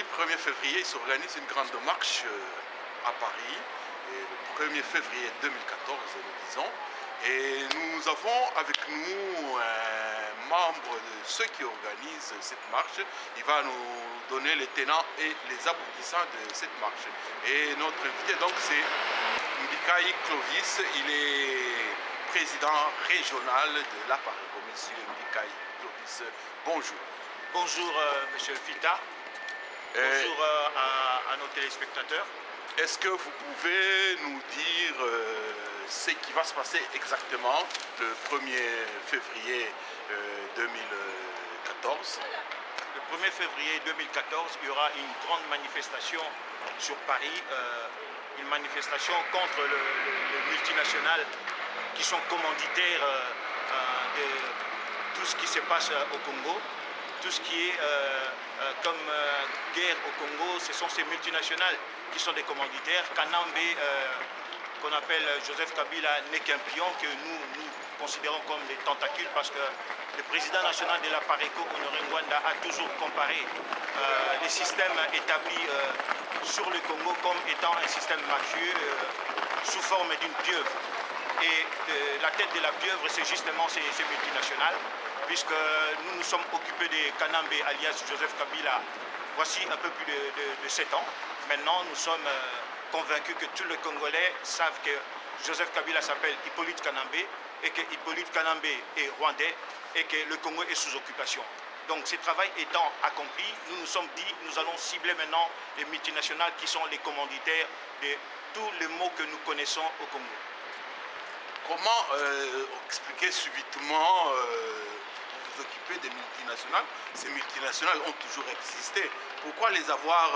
samedi 1er février, il s'organise une grande marche à Paris, et le 1er février 2014, nous disons. Et nous avons avec nous un membre de ceux qui organisent cette marche. Il va nous donner les tenants et les aboutissants de cette marche. Et notre invité, donc, c'est Mbikaï Clovis. Il est président régional de l'APARECO. Monsieur Mbikaï Clovis, bonjour. Bonjour, monsieur Fita. Bonjour à nos téléspectateurs. Est-ce que vous pouvez nous dire ce qui va se passer exactement le 1er février 2014? Le 1er février 2014, il y aura une grande manifestation sur Paris, une manifestation contre le multinational qui sont commanditaires de tout ce qui se passe au Congo. Tout ce qui est comme guerre au Congo, ce sont ces multinationales qui sont des commanditaires. Kanambe, qu'on appelle Joseph Kabila, n'est qu'un pion que nous considérons comme des tentacules parce que le président national de l'APARECO, Honoré Ngwanda, a toujours comparé les systèmes établis sur le Congo comme étant un système mafieux sous forme d'une pieuvre. Et la tête de la pieuvre, c'est justement ces multinationales, puisque nous nous sommes occupés des Kanambe alias Joseph Kabila voici un peu plus de 7 ans. Maintenant, nous sommes convaincus que tous les Congolais savent que Joseph Kabila s'appelle Hippolyte Kanambe et que Hippolyte Kanambe est rwandais et que le Congo est sous occupation. Donc ce travail étant accompli, nous nous sommes dit nous allons cibler maintenant les multinationales qui sont les commanditaires de tous les maux que nous connaissons au Congo. Comment expliquer subitement vous occuper des multinationales? Ces multinationales ont toujours existé. Pourquoi les avoir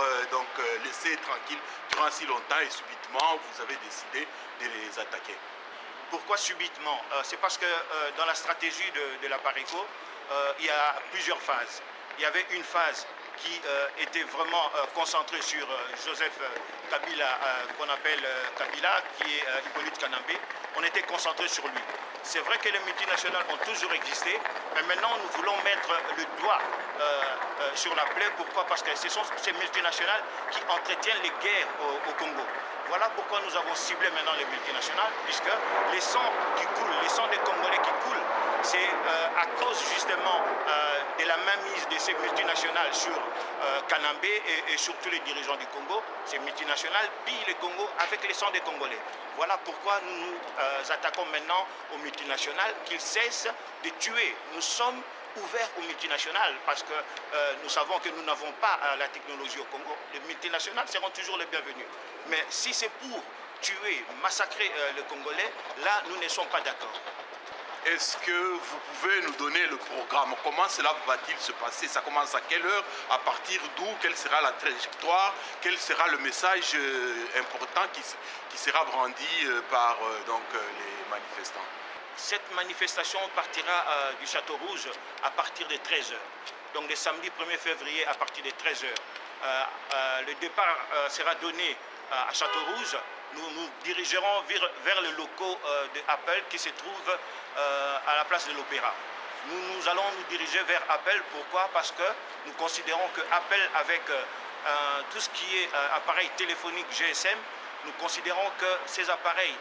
laissées tranquilles durant si longtemps et subitement vous avez décidé de les attaquer? Pourquoi subitement? C'est parce que dans la stratégie de l'APARECO, il y a plusieurs phases. Il y avait une phase qui était vraiment concentrée sur Joseph Kabila, qu'on appelle Kabila, qui est Hippolyte Kanambe. On était concentré sur lui. C'est vrai que les multinationales ont toujours existé, mais maintenant nous voulons mettre le doigt sur la plaie. Pourquoi? Parce que ce sont ces multinationales qui entretiennent les guerres au Congo. Voilà pourquoi nous avons ciblé maintenant les multinationales, puisque les sangs qui coulent, les sangs des Congolais qui coulent, c'est à cause justement de la mainmise de ces multinationales sur Kanambe et sur tous les dirigeants du Congo. Ces multinationales pillent le Congo avec les sangs des Congolais. Voilà pourquoi nous nous attaquons maintenant aux multinationales, qu'ils cessent de tuer. Nous sommes ouverts aux multinationales parce que nous savons que nous n'avons pas la technologie au Congo. Les multinationales seront toujours les bienvenus. Mais si c'est pour tuer, massacrer le Congolais, là nous ne sommes pas d'accord. Est-ce que vous pouvez nous donner le programme? Comment cela va-t-il se passer? Ça commence à quelle heure? À partir d'où? Quelle sera la trajectoire? Quel sera le message important qui sera brandi par les manifestants? Cette manifestation partira du Château Rouge à partir de 13 h. Donc le samedi 1er février à partir de 13 h. Le départ sera donné à Château Rouge. Nous nous dirigerons vers le locaux de Apple qui se trouve à la place de l'Opéra. Nous allons nous diriger vers Apple. Pourquoi? Parce que nous considérons que Apple, avec tout ce qui est appareil téléphonique GSM, nous considérons que ces appareils,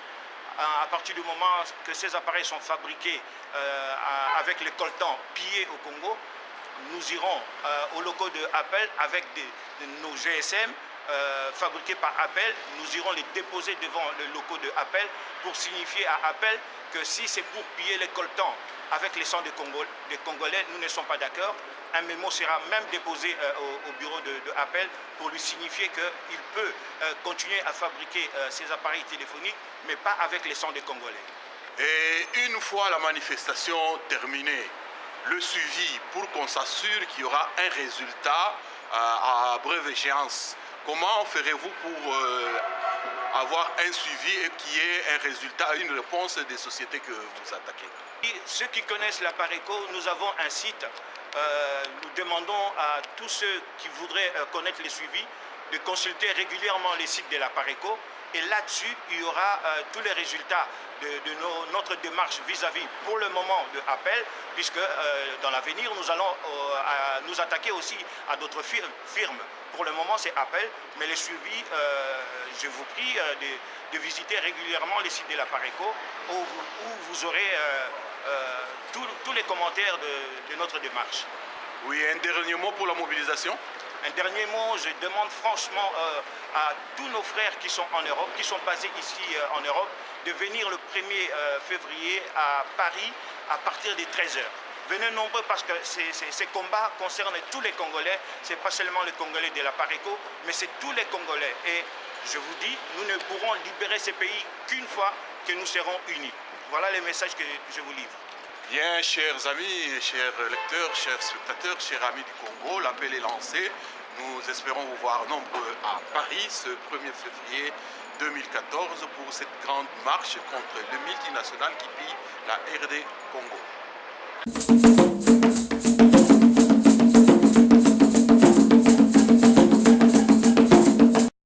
à partir du moment que ces appareils sont fabriqués avec les coltans pillés au Congo, nous irons aux locaux de Apple avec nos GSM fabriqués par Apple. Nous irons les déposer devant les locaux de Apple pour signifier à Apple que si c'est pour piller les coltans avec les sangs des Congolais, nous ne sommes pas d'accord. Un mémo sera même déposé au bureau de Apple pour lui signifier qu'il peut continuer à fabriquer ses appareils téléphoniques, mais pas avec les sangs des Congolais. Et une fois la manifestation terminée, le suivi pour qu'on s'assure qu'il y aura un résultat à brève échéance, comment ferez-vous pour avoir un suivi et qu'il y ait un résultat, une réponse des sociétés que vous attaquez? Ceux qui connaissent l'APARECO, nous avons un site. Nous demandons à tous ceux qui voudraient connaître les suivis de consulter régulièrement les sites de la Pareco. Et là-dessus, il y aura tous les résultats de notre démarche vis-à-vis, pour le moment, de Appel, puisque dans l'avenir, nous allons nous attaquer aussi à d'autres firmes. Pour le moment, c'est Appel, mais le suivi, je vous prie de visiter régulièrement les sites de la Pareco, où vous aurez tous les commentaires de notre démarche. Oui, un dernier mot pour la mobilisation. Un dernier mot, je demande franchement à tous nos frères qui sont en Europe, qui sont basés ici en Europe, de venir le 1er février à Paris à partir des 13 h. Venez nombreux parce que ces combats concernent tous les Congolais. Ce n'est pas seulement les Congolais de la Pareco, mais c'est tous les Congolais. Et je vous dis, nous ne pourrons libérer ces pays qu'une fois que nous serons unis. Voilà les messages que je vous livre. Bien, chers amis, chers lecteurs, chers spectateurs, chers amis du Congo, l'appel est lancé. Nous espérons vous voir nombreux à Paris ce 1er février 2014 pour cette grande marche contre le multinational qui pille la RD Congo.